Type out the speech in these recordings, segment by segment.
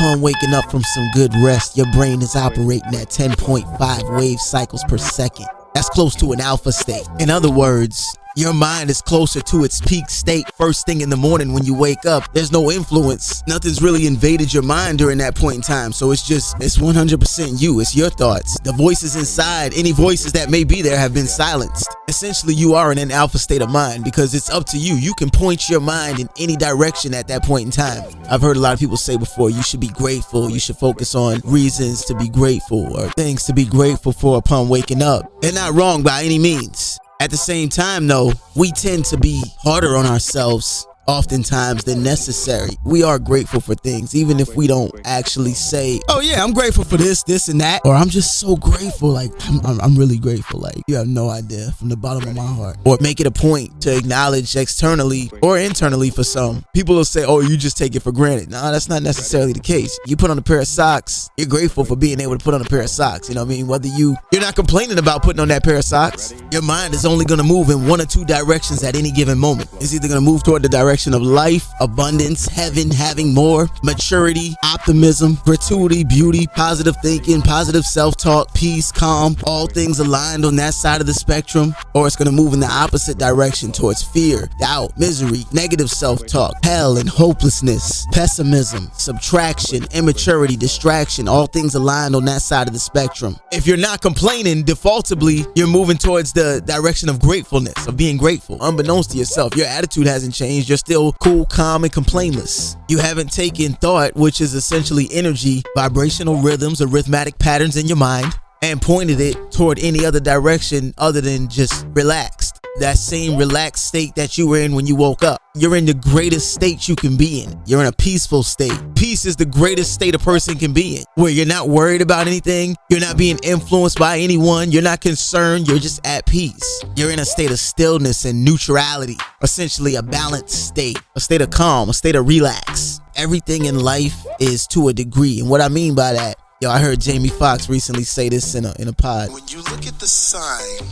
Upon waking up from some good rest, your brain is operating at 10.5 wave cycles per second. That's close to an alpha state. In other words, your mind is closer to its peak state first thing in the morning when you wake up. There's no influence. Nothing's really invaded your mind during that point in time. So it's 100% you. It's your thoughts. The voices inside, any voices that may be there have been silenced. Essentially, you are in an alpha state of mind because it's up to you. You can point your mind in any direction at that point in time. I've heard a lot of people say before, you should be grateful. You should focus on reasons to be grateful or things to be grateful for upon waking up. They're not wrong by any means. At the same time, though, we tend to be harder on ourselves oftentimes than necessary. We are grateful for things, even if we don't actually say, oh yeah, I'm grateful for this, this, and that. Or I'm just so grateful, like, I'm really grateful. Like, you have no idea from the bottom of my heart. Or make it a point to acknowledge externally or internally for some. People will say, oh, you just take it for granted. No, that's not necessarily the case. You put on a pair of socks, you're grateful for being able to put on a pair of socks. You know what I mean? Whether you're not complaining about putting on that pair of socks. Your mind is only going to move in one or two directions at any given moment. It's either going to move toward the direction of life, abundance, heaven, having more, maturity, optimism, gratuity, beauty, positive thinking, positive self-talk, peace, calm, all things aligned on that side of the spectrum, or it's going to move in the opposite direction towards fear, doubt, misery, negative self-talk, hell and hopelessness, pessimism, subtraction, immaturity, distraction, all things aligned on that side of the spectrum. If you're not complaining, defaultably, you're moving towards the direction of gratefulness, of being grateful. Unbeknownst to yourself, your attitude hasn't changed. You're still cool, calm, and complainless. You haven't taken thought, which is essentially energy, vibrational rhythms, arithmetic patterns in your mind, and pointed it toward any other direction other than just relaxed. That same relaxed state that you were in when you woke up. You're in the greatest state you can be in. You're in a peaceful state. Peace is the greatest state a person can be in, where you're not worried about anything. You're not being influenced by anyone. You're not concerned. You're just at peace. You're in a state of stillness and neutrality, essentially a balanced state, a state of calm, a state of relax. Everything in life is to a degree. And what I mean by that, I heard Jamie Foxx recently say this in a pod. When you look at the sign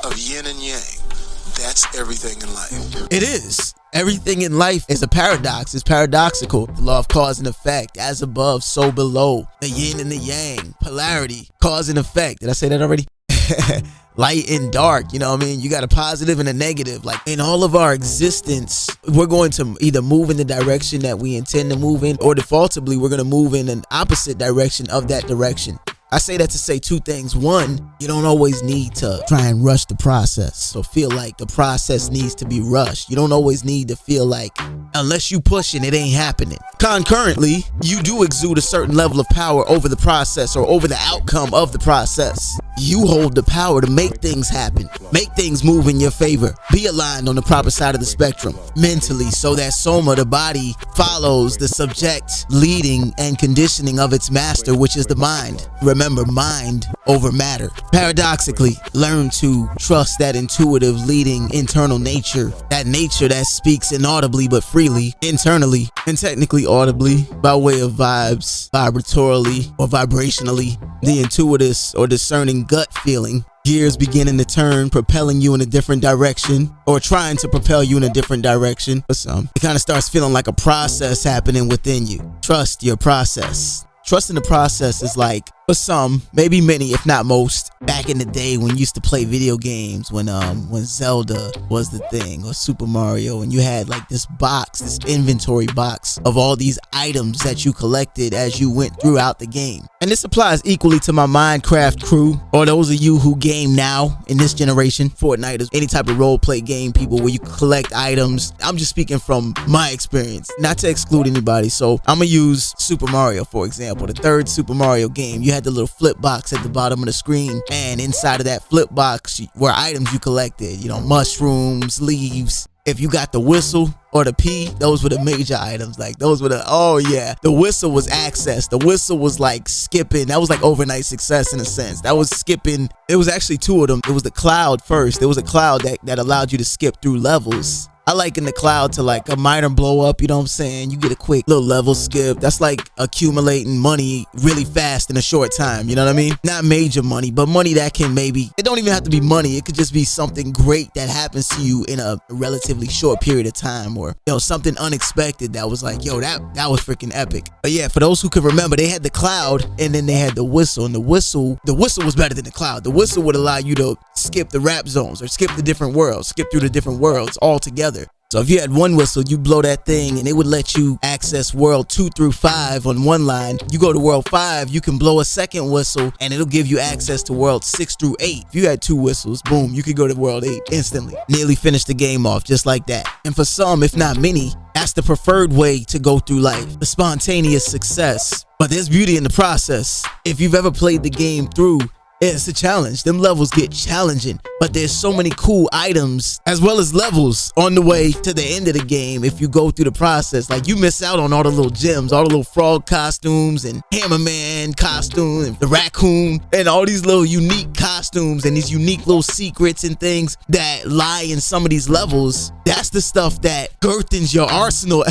of yin and yang, that's everything in life. It is. Everything in life is a paradox. It's paradoxical. The law of cause and effect. As above, so below. The yin and the yang. Polarity. Cause and effect. Did I say that already? Light and dark. You know what I mean? You got a positive and a negative. Like, in all of our existence, we're going to either move in the direction that we intend to move in, or defaultably, we're going to move in an opposite direction of that direction. I say that to say two things. One, you don't always need to try and rush the process or feel like the process needs to be rushed. You don't always need to feel like unless you pushing, it ain't happening. Concurrently, you do exude a certain level of power over the process or over the outcome of the process. You hold the power to make things happen, make things move in your favor, be aligned on the proper side of the spectrum mentally, so that soma, the body, follows the subject leading and conditioning of its master, which is the mind. Remember, mind over matter. Paradoxically, learn to trust that intuitive leading internal nature, that nature that speaks inaudibly but freely, internally, and technically audibly by way of vibes, vibratorily or vibrationally. The intuitive or discerning gut feeling, gears beginning to turn, propelling you in a different direction, or trying to propel you in a different direction. For some, it kind of starts feeling like a process happening within you. Trust your process. Trusting the process is like, for some, maybe many, if not most, back in the day when you used to play video games, when Zelda was the thing, or Super Mario, and you had like this box, this inventory box of all these items that you collected as you went throughout the game. And this applies equally to my Minecraft crew, or those of you who game now in this generation, Fortnite, or any type of role play game people where you collect items. I'm just speaking from my experience, not to exclude anybody. So I'm gonna use Super Mario, for example, the third Super Mario game. You had the little flip box at the bottom of the screen, and inside of that flip box were items you collected, mushrooms, leaves. If you got the whistle or the pea, those were the major items. Like, those were the whistle was access. The whistle was like skipping. That was like overnight success in a sense. That was skipping. It was actually two of them. It was the cloud first. There was a cloud that allowed you to skip through levels. I liken the cloud to like a minor blow up, you know what I'm saying? You get a quick little level skip. That's like accumulating money really fast in a short time, you know what I mean? Not major money, but money that can maybe, it don't even have to be money. It could just be something great that happens to you in a relatively short period of time, or, you know, something unexpected that was like, yo, that was freaking epic. But yeah, for those who can remember, they had the cloud and then they had the whistle, and the whistle was better than the cloud. The whistle would allow you to skip the rap zones or skip the different worlds, skip through the different worlds altogether. So if you had one whistle, you blow that thing and it would let you access world 2 through 5 on one line. You go to world 5, you can blow a second whistle and it'll give you access to world 6 through 8. If you had 2 whistles, boom, you could go to world 8 instantly. Nearly finish the game off just like that. And for some, if not many, that's the preferred way to go through life, the spontaneous success. But there's beauty in the process. If you've ever played the game through, it's a challenge. Them levels get challenging, but there's so many cool items as well as levels on the way to the end of the game. If you go through the process, like you miss out on all the little gems, all the little frog costumes and Hammerman costume and the raccoon and all these little unique costumes and these unique little secrets and things that lie in some of these levels. That's the stuff that girthens your arsenal.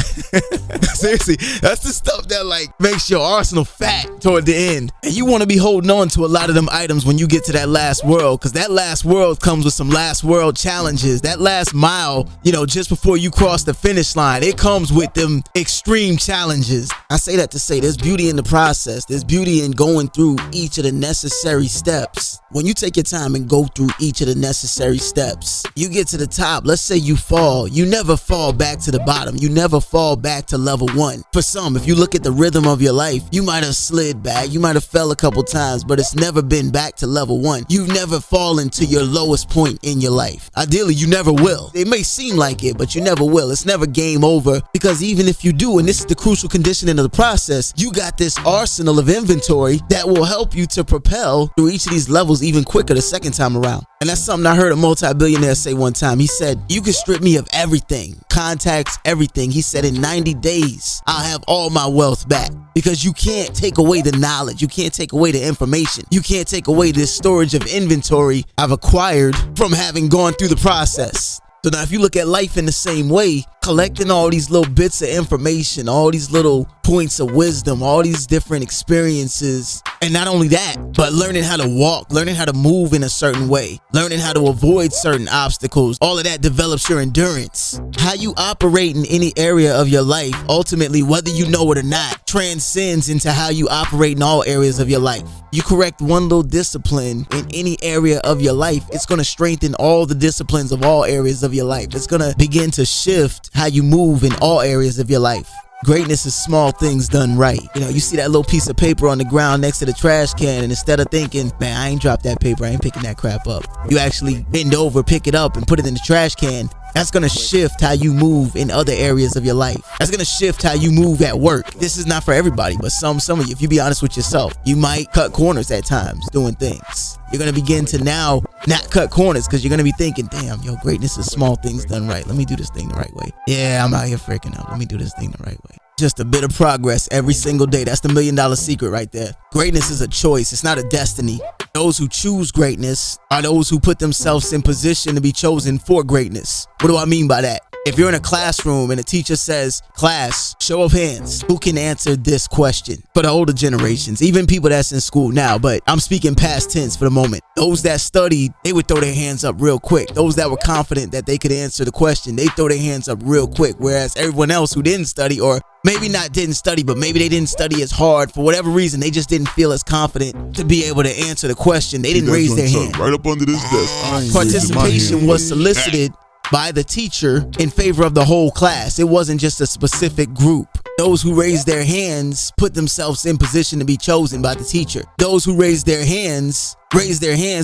Seriously, that's the stuff that like makes your arsenal fat toward the end. And you want to be holding on to a lot of them items when you get to that last world, because that last world comes with some last world challenges. That last mile, you know, just before you cross the finish line, it comes with them extreme challenges. I say that to say there's beauty in the process. There's beauty in going through each of the necessary steps. When you take your time and go through each of the necessary steps, you get to the top. Let's say you fall. You never fall back to the bottom. You never fall back to level 1. For some, if you look at the rhythm of your life, you might have slid back. You might have fell a couple times, but it's never been back to level 1. You've never fallen to your lowest point in your life. Ideally, you never will. It may seem like it, but you never will. It's never game over, because even if you do, and this is the crucial conditioning of the process, you got this arsenal of inventory that will help you to propel through each of these levels even quicker the second time around. And that's something I heard a multi-billionaire say one time. He said, you can strip me of everything, contacts, everything. He said, in 90 days, I'll have all my wealth back, because you can't take away the knowledge. You can't take away the information. You can't take away this storage of inventory I've acquired from having gone through the process. So now if you look at life in the same way, collecting all these little bits of information, all these little points of wisdom, all these different experiences, and not only that, but learning how to walk, learning how to move in a certain way, learning how to avoid certain obstacles, all of that develops your endurance. How you operate in any area of your life, ultimately, whether you know it or not, transcends into how you operate in all areas of your life. You correct one little discipline in any area of your life, it's going to strengthen all the disciplines of all areas of your life. It's going to begin to shift how you move in all areas of your life. Greatness is small things done right. You know, you see that little piece of paper on the ground next to the trash can, and instead of thinking, man, I ain't dropped that paper, I ain't picking that crap up, you actually bend over, pick it up, and put it in the trash can. That's going to shift how you move in other areas of your life. That's going to shift how you move at work. This is not for everybody, but some of you, if you be honest with yourself, you might cut corners at times doing things. You're going to begin to now not cut corners, because you're going to be thinking, damn, yo, greatness is small things done right. Let me do this thing the right way. Yeah, I'm out here freaking out. Let me do this thing the right way. Just a bit of progress every single day. That's the $1 million secret right there. Greatness is a choice. It's not a destiny. Those who choose greatness are those who put themselves in position to be chosen for greatness. What do I mean by that? If you're in a classroom and a teacher says, class, show of hands, who can answer this question? For the older generations, even people that's in school now, but I'm speaking past tense for the moment. Those that studied, they would throw their hands up real quick. Those that were confident that they could answer the question, they throw their hands up real quick. Whereas everyone else who didn't study, or maybe not didn't study, but maybe they didn't study as hard, for whatever reason, they just didn't feel as confident to be able to answer the question. They didn't raise their hand. Right up under this desk. Participation was solicited by the teacher in favor of the whole class. It wasn't just a specific group. Those who raised their hands put themselves in position to be chosen by the teacher. Those who raised their hands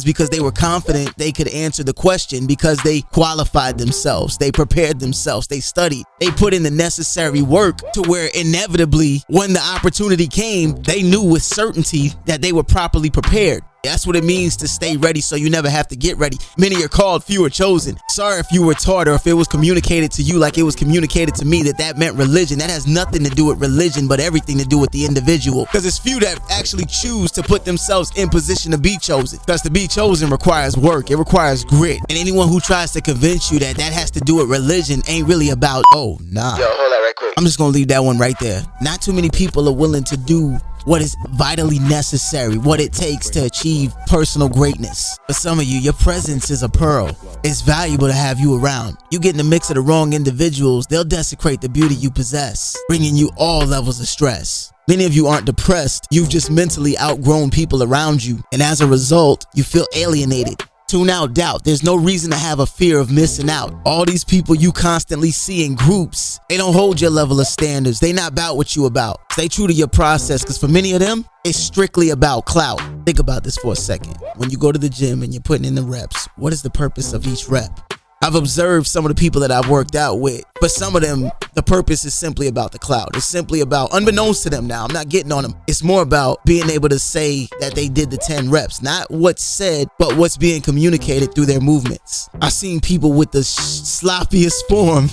because they were confident they could answer the question, because they qualified themselves, they prepared themselves, they studied, they put in the necessary work to where inevitably when the opportunity came, they knew with certainty that they were properly prepared. That's what it means to stay ready so you never have to get ready. Many are called, few are chosen. Sorry if you were taught or if it was communicated to you like it was communicated to me that meant religion. That has nothing to do with religion, but everything to do with the individual. Because it's few that actually choose to put themselves in position to be chosen. Because to be chosen requires work. It requires grit. And anyone who tries to convince you that has to do with religion ain't really about, oh, nah. Yo, hold that right quick. I'm just gonna leave that one right there. Not too many people are willing to do what is vitally necessary, what it takes to achieve personal greatness. For some of you, your presence is a pearl. It's valuable to have you around. You get in the mix of the wrong individuals, they'll desecrate the beauty you possess, bringing you all levels of stress. Many of you aren't depressed, you've just mentally outgrown people around you, and as a result, you feel alienated. Tune out doubt. There's no reason to have a fear of missing out. All these people you constantly see in groups, they don't hold your level of standards. They not about what you about. Stay true to your process, because for many of them, it's strictly about clout. Think about this for a second. When you go to the gym and you're putting in the reps, what is the purpose of each rep? I've observed some of the people that I've worked out with, but some of them, the purpose is simply about the clout. It's simply about, unbeknownst to them now, I'm not getting on them. It's more about being able to say that they did the 10 reps, not what's said, but what's being communicated through their movements. I've seen people with the sloppiest form,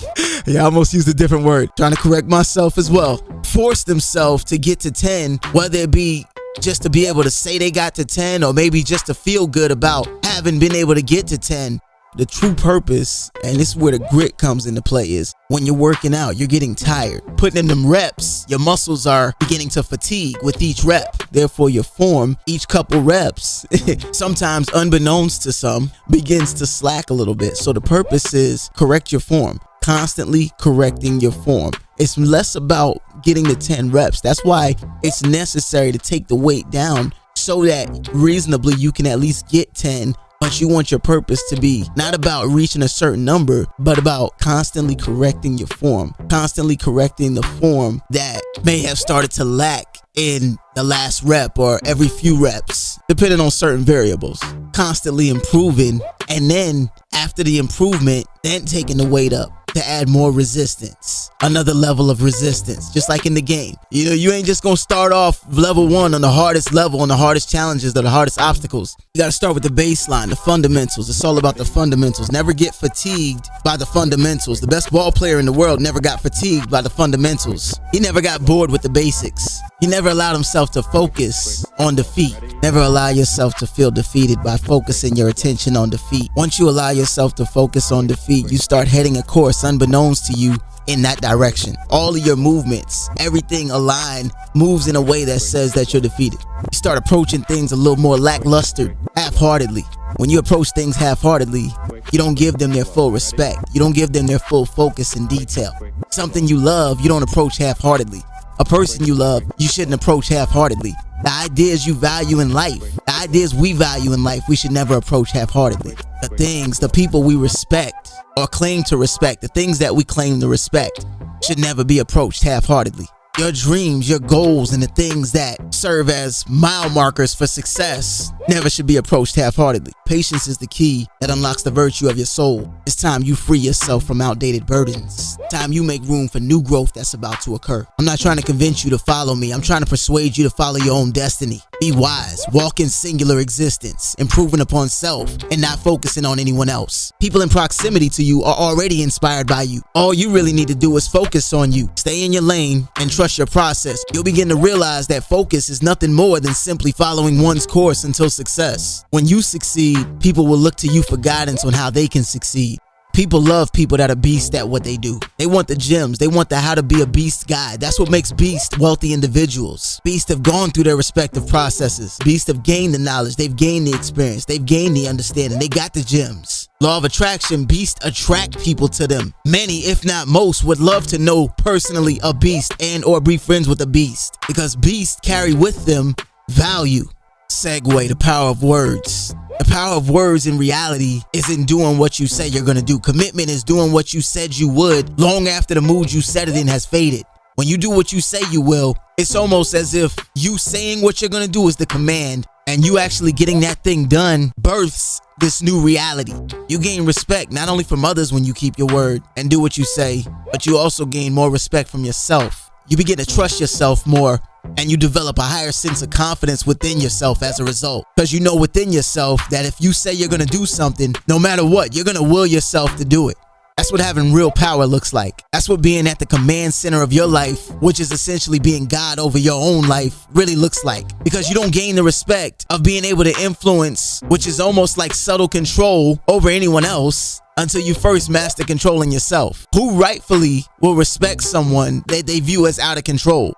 yeah, I almost used a different word, trying to correct myself as well, force themselves to get to 10, whether it be just to be able to say they got to 10 or maybe just to feel good about having been able to get to 10. The true purpose, and this is where the grit comes into play, is when you're working out, you're getting tired. Putting in them reps, your muscles are beginning to fatigue with each rep. Therefore, your form, each couple reps, sometimes unbeknownst to some, begins to slack a little bit. So the purpose is correct your form, constantly correcting your form. It's less about getting the 10 reps. That's why it's necessary to take the weight down so that reasonably you can at least get 10. But you want your purpose to be not about reaching a certain number, but about constantly correcting your form, constantly correcting the form that may have started to lack in the last rep or every few reps, depending on certain variables. Constantly improving, and then after the improvement, then taking the weight up to add more resistance, another level of resistance, just like in the game. You know, you ain't just gonna start off level 1 on the hardest level, on the hardest challenges, the hardest obstacles. You gotta start with the baseline, the fundamentals. It's all about the fundamentals. Never get fatigued by the fundamentals. The best ball player in the world never got fatigued by the fundamentals. He never got bored with the basics. He never allowed himself to focus on defeat. Never allow yourself to feel defeated by focusing your attention on defeat. Once you allow yourself to focus on defeat, you start heading a course unbeknownst to you in that direction. All of your movements, everything aligned, moves in a way that says that you're defeated. You start approaching things a little more lackluster, half-heartedly. When you approach things half-heartedly, you don't give them their full respect. You don't give them their full focus and detail. Something you love, you don't approach half-heartedly. A person you love, you shouldn't approach half-heartedly. The ideas you value in life, the ideas we value in life, we should never approach half-heartedly. The things, the people we respect or claim to respect, the things that we claim to respect should never be approached half-heartedly. Your dreams, your goals, and the things that serve as mile markers for success never should be approached half-heartedly. Patience is the key that unlocks the virtue of your soul. It's time you free yourself from outdated burdens. Time you make room for new growth that's about to occur. I'm not trying to convince you to follow me. I'm trying to persuade you to follow your own destiny. Be wise, walk in singular existence, improving upon self and not focusing on anyone else. People in proximity to you are already inspired by you. All you really need to do is focus on you. Stay in your lane and trust your process. You'll begin to realize that focus is nothing more than simply following one's course until success. When you succeed, people will look to you for guidance on how they can succeed. People love people that are beasts at what they do. They want the gems. They want the how to be a beast guide. That's what makes beasts wealthy individuals. Beasts have gone through their respective processes. Beasts have gained the knowledge. They've gained the experience. They've gained the understanding. They got the gems. Law of attraction, beasts attract people to them. Many, if not most, would love to know personally a beast and or be friends with a beast, because beasts carry with them value. Segue, the power of words. The power of words in reality isn't doing what you say you're going to do. Commitment is doing what you said you would long after the mood you said it in has faded. When you do what you say you will, it's almost as if you saying what you're going to do is the command, and you actually getting that thing done births this new reality. You gain respect not only from others when you keep your word and do what you say, but you also gain more respect from yourself. You begin to trust yourself more And you develop a higher sense of confidence within yourself as a result. Because you know within yourself that if you say you're going to do something, no matter what, you're going to will yourself to do it. That's what having real power looks like. That's what being at the command center of your life, which is essentially being God over your own life, really looks like. Because you don't gain the respect of being able to influence, which is almost like subtle control over anyone else, until you first master controlling yourself. Who rightfully will respect someone that they view as out of control?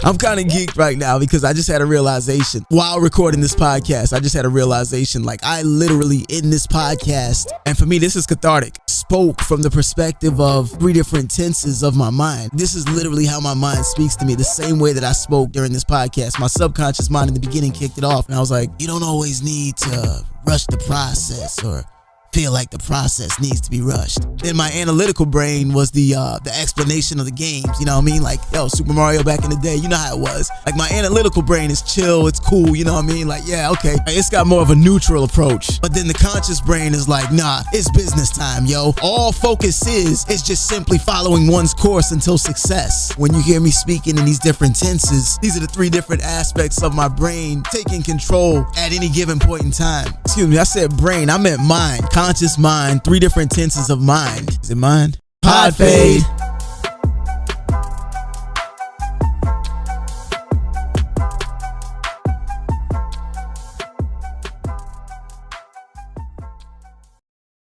I'm kind of geeked right now because I just had a realization while recording this podcast. I just had a realization, like I literally in this podcast, and for me this is cathartic, spoke from the perspective of 3 different tenses of my mind. This is literally how my mind speaks to me, the same way that I spoke during this podcast. My subconscious mind in the beginning kicked it off and I was like, you don't always need to rush the process or feel like the process needs to be rushed. Then my analytical brain was the explanation of the games, you know what I mean? Like, yo, Super Mario back in the day, you know how it was. Like my analytical brain is chill, it's cool, you know what I mean? Like, yeah, okay. It's got more of a neutral approach. But then the conscious brain is like, nah, it's business time, yo. All focus is just simply following one's course until success. When you hear me speaking in these different tenses, these are the 3 different aspects of my brain taking control at any given point in time. Excuse me, I said brain, I meant mind. Conscious mind, 3 different tenses of mind. Is it mind? Pod fade.